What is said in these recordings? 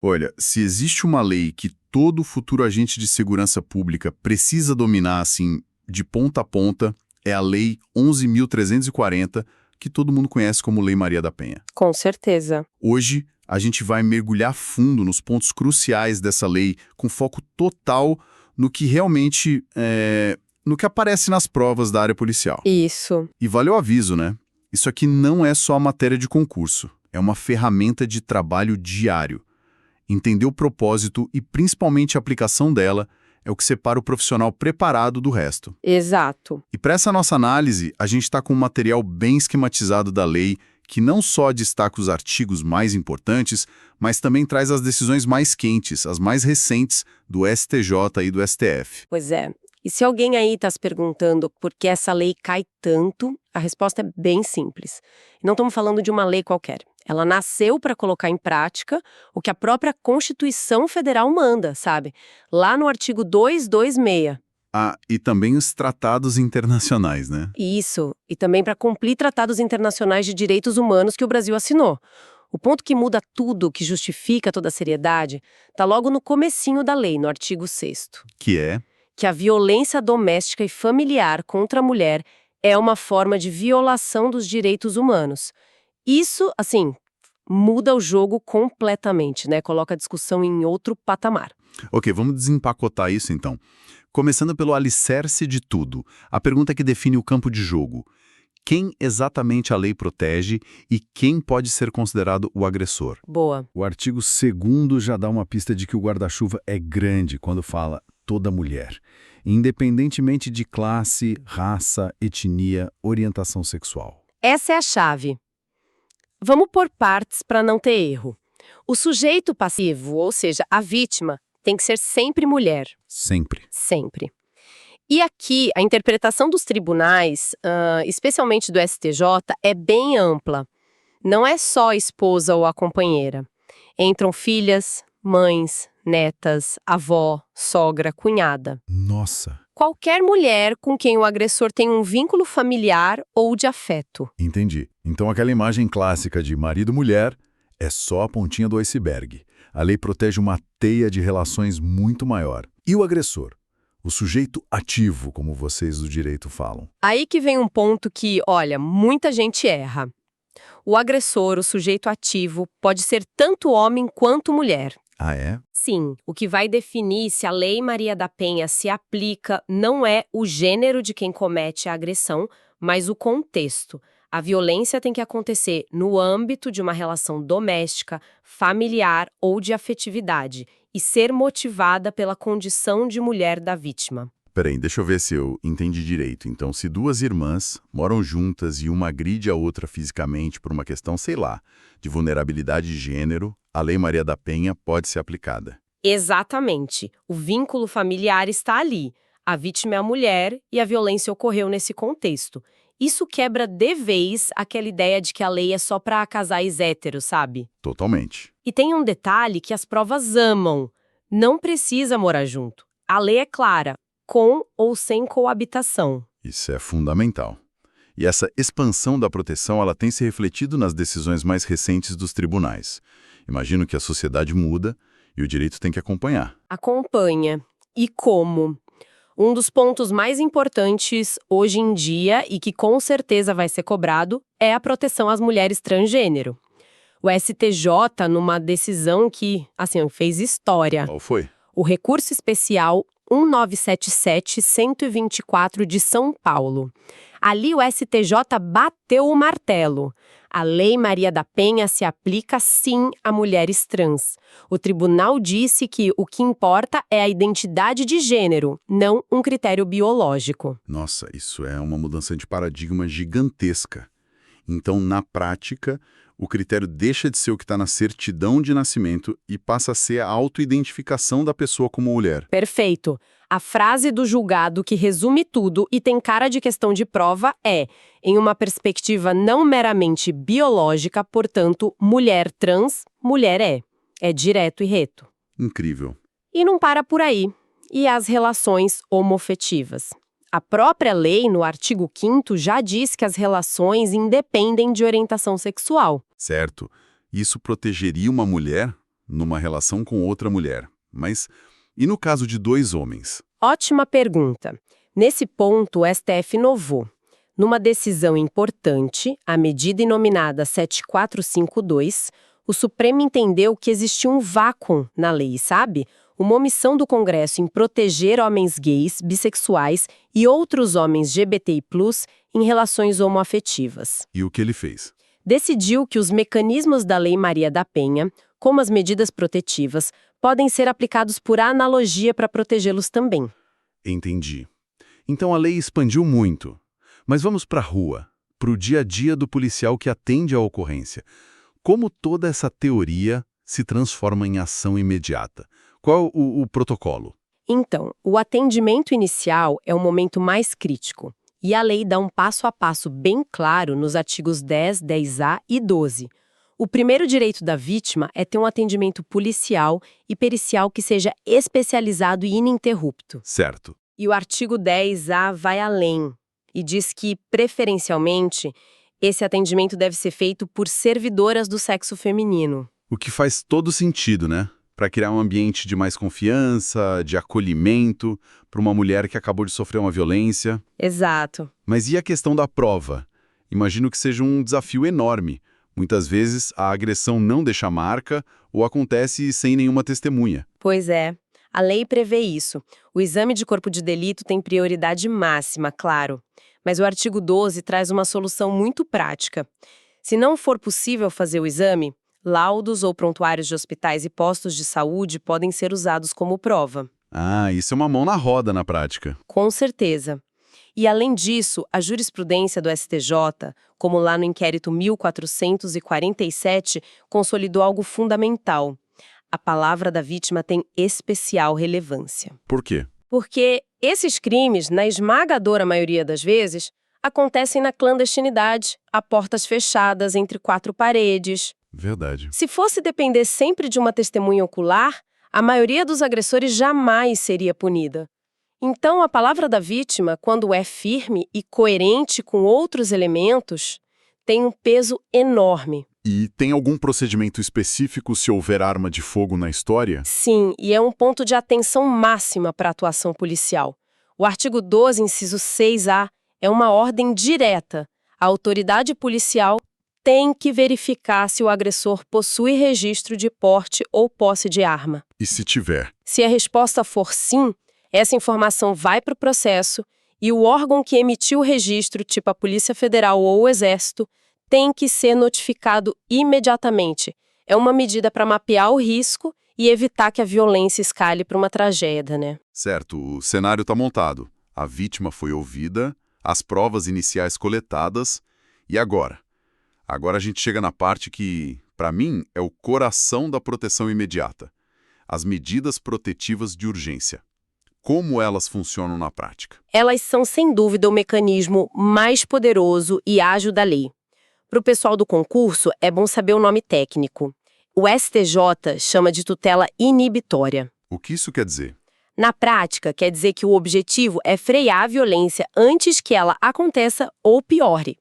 Olha, se existe uma lei que todo futuro agente de segurança pública precisa dominar, assim, de ponta a ponta, é a Lei 11.340, que todo mundo conhece como Lei Maria da Penha. Com certeza. Hoje, a gente vai mergulhar fundo nos pontos cruciais dessa lei, com foco total no que realmente no que aparece nas provas da área policial. Isso. E vale o aviso, né? Isso aqui não é só matéria de concurso, é uma ferramenta de trabalho diário. Entender o propósito e principalmente a aplicação dela é o que separa o profissional preparado do resto. Exato. E para essa nossa análise, a gente está com um material bem esquematizado da lei, que não só destaca os artigos mais importantes, mas também traz as decisões mais quentes, as mais recentes do STJ e do STF. Pois é. E se alguém aí está se perguntando por que essa lei cai tanto, a resposta é bem simples. Não estamos falando de uma lei qualquer. Ela nasceu para colocar em prática o que a própria Constituição Federal manda, sabe? Lá no artigo 226. Ah, e também os tratados internacionais, né? Isso. E também para cumprir tratados internacionais de direitos humanos que o Brasil assinou. O ponto que muda tudo, que justifica toda a seriedade, está logo no comecinho da lei, no artigo 6º. Que é... Que a violência doméstica e familiar contra a mulher é uma forma de violação dos direitos humanos. Isso, assim, muda o jogo completamente, né? Coloca a discussão em outro patamar. Ok, vamos desempacotar isso então. Começando pelo alicerce de tudo, a pergunta que define o campo de jogo. Quem exatamente a lei protege e quem pode ser considerado o agressor? Boa. O artigo 2º já dá uma pista de que o guarda-chuva é grande quando fala toda mulher, independentemente de classe, raça, etnia, orientação sexual. Essa é a chave. Vamos por partes para não ter erro. O sujeito passivo, ou seja, a vítima, tem que ser sempre mulher. Sempre. Sempre. E aqui, a interpretação dos tribunais, especialmente do STJ, é bem ampla. Não é só a esposa ou a companheira. Entram filhas, mães, netas, avó, sogra, cunhada. Nossa. Qualquer mulher com quem o agressor tem um vínculo familiar ou de afeto. Entendi. Então aquela imagem clássica de marido-mulher é só a pontinha do iceberg. A lei protege uma teia de relações muito maior. E o agressor? O sujeito ativo, como vocês do direito falam. Aí que vem um ponto que, olha, muita gente erra. O agressor, o sujeito ativo, pode ser tanto homem quanto mulher. Ah, é? Sim, o que vai definir se a Lei Maria da Penha se aplica não é o gênero de quem comete a agressão, mas o contexto. A violência tem que acontecer no âmbito de uma relação doméstica, familiar ou de afetividade e ser motivada pela condição de mulher da vítima. Peraí, deixa eu ver se eu entendi direito. Então, se duas irmãs moram juntas e uma agride a outra fisicamente por uma questão, sei lá, de vulnerabilidade de gênero, a Lei Maria da Penha pode ser aplicada. Exatamente. O vínculo familiar está ali. A vítima é a mulher e a violência ocorreu nesse contexto. Isso quebra de vez aquela ideia de que a lei é só para casais héteros, sabe? Totalmente. E tem um detalhe que as provas amam. Não precisa morar junto. A lei é clara, com ou sem coabitação. Isso é fundamental. E essa expansão da proteção, ela tem se refletido nas decisões mais recentes dos tribunais. Imagino que a sociedade muda e o direito tem que acompanhar. Acompanha. E como? Um dos pontos mais importantes hoje em dia e que com certeza vai ser cobrado é a proteção às mulheres transgênero. O STJ, numa decisão que, assim, fez história. Qual foi? O recurso especial 1977-124 de São Paulo. Ali o STJ bateu o martelo. A Lei Maria da Penha se aplica sim a mulheres trans. O tribunal disse que o que importa é a identidade de gênero, não um critério biológico. Nossa, isso é uma mudança de paradigma gigantesca. Então, na prática, o critério deixa de ser o que está na certidão de nascimento e passa a ser a autoidentificação da pessoa como mulher. Perfeito. A frase do julgado que resume tudo e tem cara de questão de prova é, em uma perspectiva não meramente biológica, portanto, mulher trans, mulher é. É direto e reto. Incrível. E não para por aí. E as relações homofetivas? A própria lei, no artigo 5º, já diz que as relações independem de orientação sexual. Certo. Isso protegeria uma mulher? numa relação com outra mulher. Mas e no caso de dois homens? Ótima pergunta. Nesse ponto, o STF inovou. Numa decisão importante, a medida inominada 7452, o Supremo entendeu que existia um vácuo na lei, sabe? Uma omissão do Congresso em proteger homens gays, bissexuais e outros homens LGBTI+, em relações homoafetivas. E o que ele fez? Decidiu que os mecanismos da Lei Maria da Penha, como as medidas protetivas, podem ser aplicados por analogia para protegê-los também. Entendi. Então a lei expandiu muito. Mas vamos para a rua, para o dia a dia do policial que atende à ocorrência. Como toda essa teoria se transforma em ação imediata? Qual o protocolo? Então, o atendimento inicial é o momento mais crítico. E a lei dá um passo a passo bem claro nos artigos 10, 10A e 12. O primeiro direito da vítima é ter um atendimento policial e pericial que seja especializado e ininterrupto. Certo. E o artigo 10A vai além e diz que, preferencialmente, esse atendimento deve ser feito por servidoras do sexo feminino. O que faz todo sentido, né? Para criar um ambiente de mais confiança, de acolhimento, para uma mulher que acabou de sofrer uma violência. Exato. Mas e a questão da prova? Imagino que seja um desafio enorme. Muitas vezes a agressão não deixa marca ou acontece sem nenhuma testemunha. Pois é. A lei prevê isso. O exame de corpo de delito tem prioridade máxima, claro. Mas o artigo 12 traz uma solução muito prática. Se não for possível fazer o exame, laudos ou prontuários de hospitais e postos de saúde podem ser usados como prova. Ah, isso é uma mão na roda na prática. Com certeza. E, além disso, a jurisprudência do STJ, como lá no inquérito 1447, consolidou algo fundamental. A palavra da vítima tem especial relevância. Por quê? Porque esses crimes, na esmagadora maioria das vezes, acontecem na clandestinidade, a portas fechadas, entre quatro paredes. Verdade. Se fosse depender sempre de uma testemunha ocular, a maioria dos agressores jamais seria punida. Então, a palavra da vítima, quando é firme e coerente com outros elementos, tem um peso enorme. E tem algum procedimento específico se houver arma de fogo na história? Sim, e é um ponto de atenção máxima para a atuação policial. O artigo 12, inciso 6A, é uma ordem direta. A autoridade policial tem que verificar se o agressor possui registro de porte ou posse de arma. E se tiver? Se a resposta for sim, essa informação vai para o processo e o órgão que emitiu o registro, tipo a Polícia Federal ou o Exército, tem que ser notificado imediatamente. É uma medida para mapear o risco e evitar que a violência escale para uma tragédia, né? Certo, o cenário está montado. A vítima foi ouvida, as provas iniciais coletadas, e agora? Agora a gente chega na parte que, para mim, é o coração da proteção imediata. As medidas protetivas de urgência. Como elas funcionam na prática? Elas são, sem dúvida, o mecanismo mais poderoso e ágil da lei. Para o pessoal do concurso, é bom saber o nome técnico. O STJ chama de tutela inibitória. O que isso quer dizer? Na prática, quer dizer que o objetivo é frear a violência antes que ela aconteça ou piore.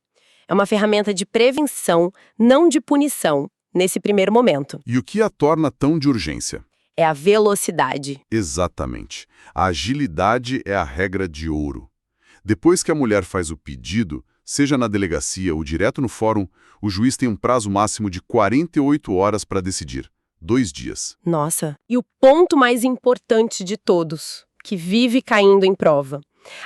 É uma ferramenta de prevenção, não de punição, nesse primeiro momento. E o que a torna tão de urgência? É a velocidade. Exatamente. A agilidade é a regra de ouro. Depois que a mulher faz o pedido, seja na delegacia ou direto no fórum, o juiz tem um prazo máximo de 48 horas para decidir. 2 dias. Nossa. E o ponto mais importante de todos, que vive caindo em prova.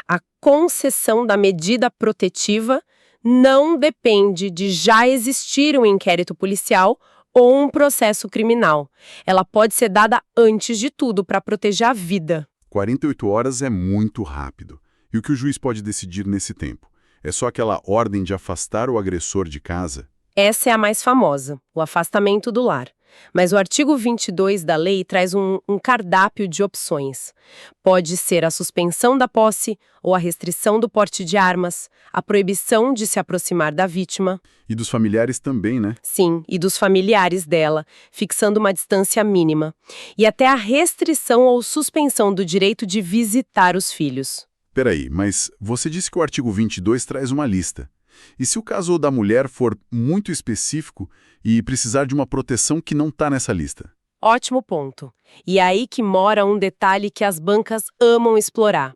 A concessão da medida protetiva não depende de já existir um inquérito policial ou um processo criminal. Ela pode ser dada antes de tudo para proteger a vida. 48 horas é muito rápido. E o que o juiz pode decidir nesse tempo? É só aquela ordem de afastar o agressor de casa? Essa é a mais famosa, o afastamento do lar. Mas o artigo 22 da lei traz um cardápio de opções. Pode ser a suspensão da posse ou a restrição do porte de armas, a proibição de se aproximar da vítima. E dos familiares também, né? Sim, e dos familiares dela, fixando uma distância mínima. E até a restrição ou suspensão do direito de visitar os filhos. Peraí, mas você disse que o artigo 22 traz uma lista. E se o caso da mulher for muito específico e precisar de uma proteção que não está nessa lista? Ótimo ponto. E é aí que mora um detalhe que as bancas amam explorar.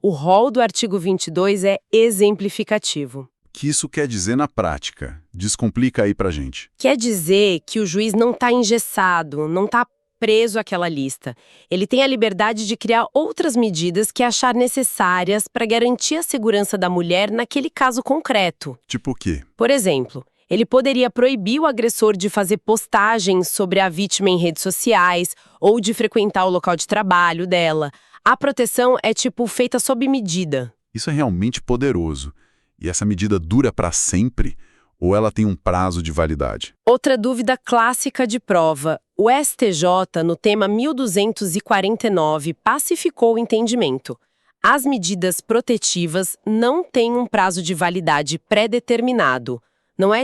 O rol do artigo 22 é exemplificativo. O que isso quer dizer na prática? Descomplica aí pra gente. Quer dizer que o juiz não está engessado, não está preso àquela lista. Ele tem a liberdade de criar outras medidas que achar necessárias para garantir a segurança da mulher naquele caso concreto. Tipo o quê? Por exemplo, ele poderia proibir o agressor de fazer postagens sobre a vítima em redes sociais ou de frequentar o local de trabalho dela. A proteção é feita sob medida. Isso é realmente poderoso. E essa medida dura pra sempre? Ou ela tem um prazo de validade? Outra dúvida clássica de prova. O STJ, no tema 1249, pacificou o entendimento. As medidas protetivas não têm um prazo de validade pré-determinado. Não é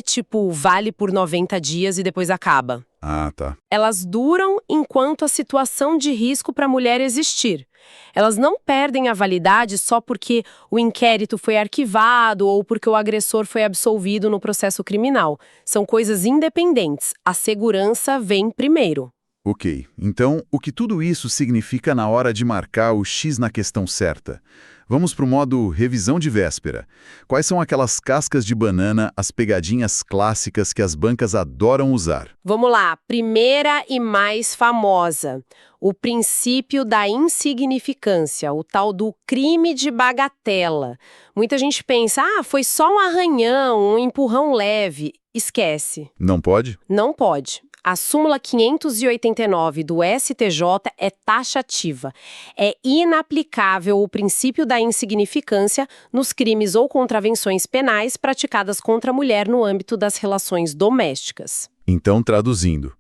vale por 90 dias e depois acaba. Ah, tá. Elas duram enquanto a situação de risco para a mulher existir. Elas não perdem a validade só porque o inquérito foi arquivado ou porque o agressor foi absolvido no processo criminal. São coisas independentes. A segurança vem primeiro. Ok, então o que tudo isso significa na hora de marcar o X na questão certa? Vamos para o modo revisão de véspera. Quais são aquelas cascas de banana, as pegadinhas clássicas que as bancas adoram usar? Vamos lá, primeira e mais famosa. O princípio da insignificância, o tal do crime de bagatela. Muita gente pensa, foi só um arranhão, um empurrão leve. Esquece. Não pode? Não pode. A súmula 589 do STJ é taxativa. É inaplicável o princípio da insignificância nos crimes ou contravenções penais praticadas contra a mulher no âmbito das relações domésticas. Então, traduzindo,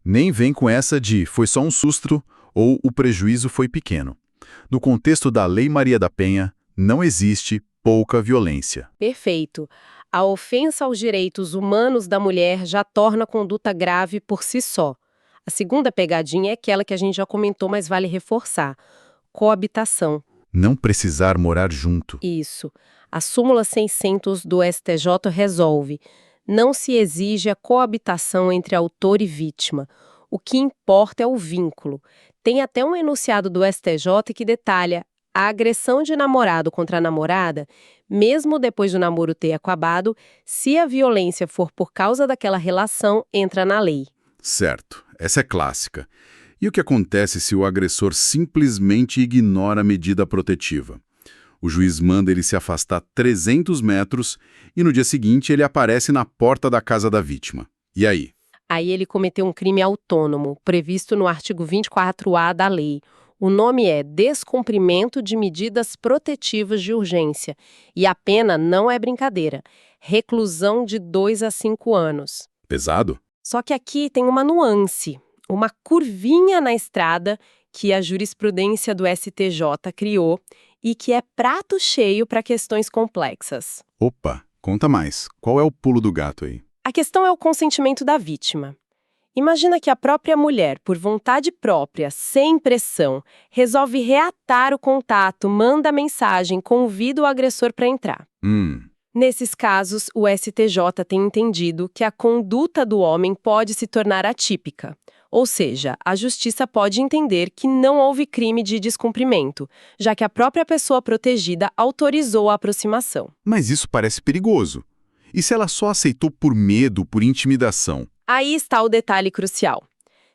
nem vem com essa de foi só um susto ou o prejuízo foi pequeno. No contexto da Lei Maria da Penha, não existe pouca violência. Perfeito. A ofensa aos direitos humanos da mulher já torna a conduta grave por si só. A segunda pegadinha é aquela que a gente já comentou, mas vale reforçar. Coabitação. Não precisar morar junto. Isso. A súmula 600 do STJ resolve. Não se exige a coabitação entre autor e vítima. O que importa é o vínculo. Tem até um enunciado do STJ que detalha a agressão de namorado contra a namorada, mesmo depois do namoro ter acabado, se a violência for por causa daquela relação, entra na lei. Certo, essa é clássica. E o que acontece se o agressor simplesmente ignora a medida protetiva? O juiz manda ele se afastar 300 metros e no dia seguinte ele aparece na porta da casa da vítima. E aí? Aí ele cometeu um crime autônomo, previsto no artigo 24A da lei. O nome é Descumprimento de Medidas Protetivas de Urgência. E a pena não é brincadeira. Reclusão de 2 a 5 anos. Pesado? Só que aqui tem uma nuance, uma curvinha na estrada que a jurisprudência do STJ criou e que é prato cheio para questões complexas. Opa, conta mais. Qual é o pulo do gato aí? A questão é o consentimento da vítima. Imagina que a própria mulher, por vontade própria, sem pressão, resolve reatar o contato, manda mensagem, convida o agressor para entrar. Nesses casos, o STJ tem entendido que a conduta do homem pode se tornar atípica. Ou seja, a justiça pode entender que não houve crime de descumprimento, já que a própria pessoa protegida autorizou a aproximação. Mas isso parece perigoso. E se ela só aceitou por medo, por intimidação? Aí está o detalhe crucial.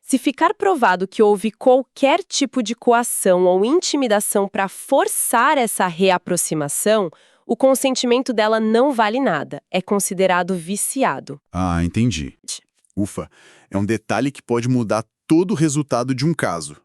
Se ficar provado que houve qualquer tipo de coação ou intimidação para forçar essa reaproximação, o consentimento dela não vale nada, é considerado viciado. Ah, entendi. Ufa, é um detalhe que pode mudar todo o resultado de um caso.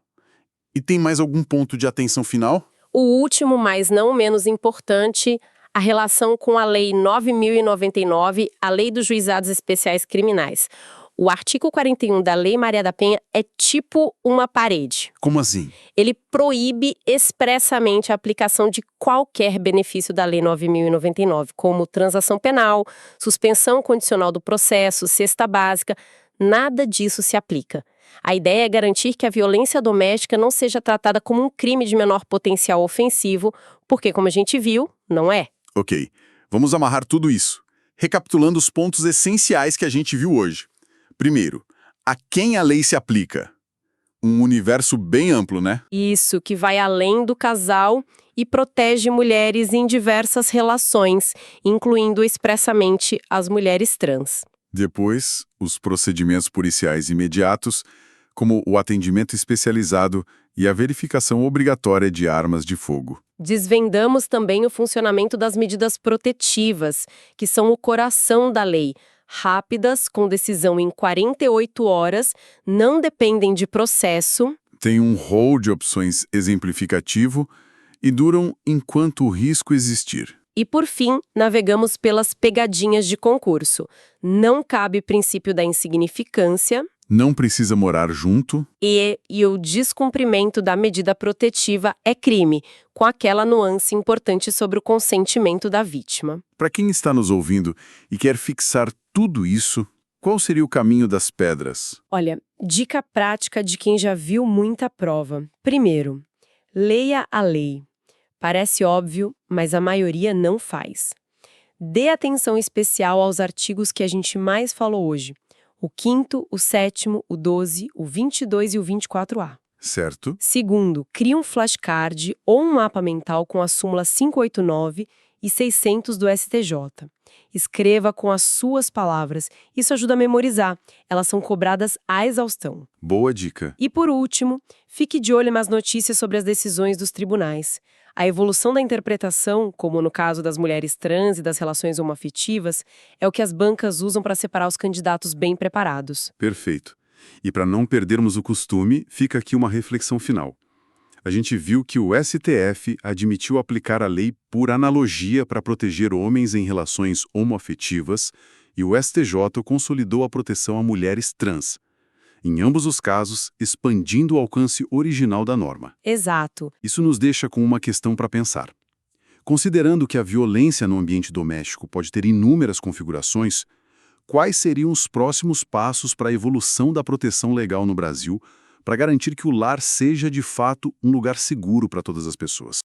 E tem mais algum ponto de atenção final? O último, mas não menos importante, a relação com a Lei 9.099, a Lei dos Juizados Especiais Criminais. O artigo 41 da Lei Maria da Penha é tipo uma parede. Como assim? Ele proíbe expressamente a aplicação de qualquer benefício da Lei 9.099, como transação penal, suspensão condicional do processo, cesta básica. Nada disso se aplica. A ideia é garantir que a violência doméstica não seja tratada como um crime de menor potencial ofensivo, porque, como a gente viu, não é. Ok, vamos amarrar tudo isso. Recapitulando os pontos essenciais que a gente viu hoje. Primeiro, a quem a lei se aplica? Um universo bem amplo, né? Isso, que vai além do casal e protege mulheres em diversas relações, incluindo expressamente as mulheres trans. Depois, os procedimentos policiais imediatos, como o atendimento especializado e a verificação obrigatória de armas de fogo. Desvendamos também o funcionamento das medidas protetivas, que são o coração da lei. Rápidas, com decisão em 48 horas, não dependem de processo. Tem um rol de opções exemplificativo e duram enquanto o risco existir. E, por fim, navegamos pelas pegadinhas de concurso. Não cabe princípio da insignificância Não precisa morar junto. e o descumprimento da medida protetiva é crime, com aquela nuance importante sobre o consentimento da vítima. Para quem está nos ouvindo e quer fixar tudo isso, qual seria o caminho das pedras? Olha, dica prática de quem já viu muita prova. Primeiro, leia a lei. Parece óbvio, mas a maioria não faz. Dê atenção especial aos artigos que a gente mais falou hoje. O 5º, o 7º, o 12, o 22 e o 24A. Certo? Segundo, crie um flashcard ou um mapa mental com a súmula 589 e 600 do STJ. Escreva com as suas palavras. Isso ajuda a memorizar. Elas são cobradas à exaustão. Boa dica. E por último, fique de olho nas notícias sobre as decisões dos tribunais. A evolução da interpretação, como no caso das mulheres trans e das relações homoafetivas, é o que as bancas usam para separar os candidatos bem preparados. Perfeito. E para não perdermos o costume, fica aqui uma reflexão final. A gente viu que o STF admitiu aplicar a lei por analogia para proteger homens em relações homoafetivas e o STJ consolidou a proteção a mulheres trans. Em ambos os casos, expandindo o alcance original da norma. Exato. Isso nos deixa com uma questão para pensar. Considerando que a violência no ambiente doméstico pode ter inúmeras configurações, quais seriam os próximos passos para a evolução da proteção legal no Brasil para garantir que o lar seja, de fato, um lugar seguro para todas as pessoas?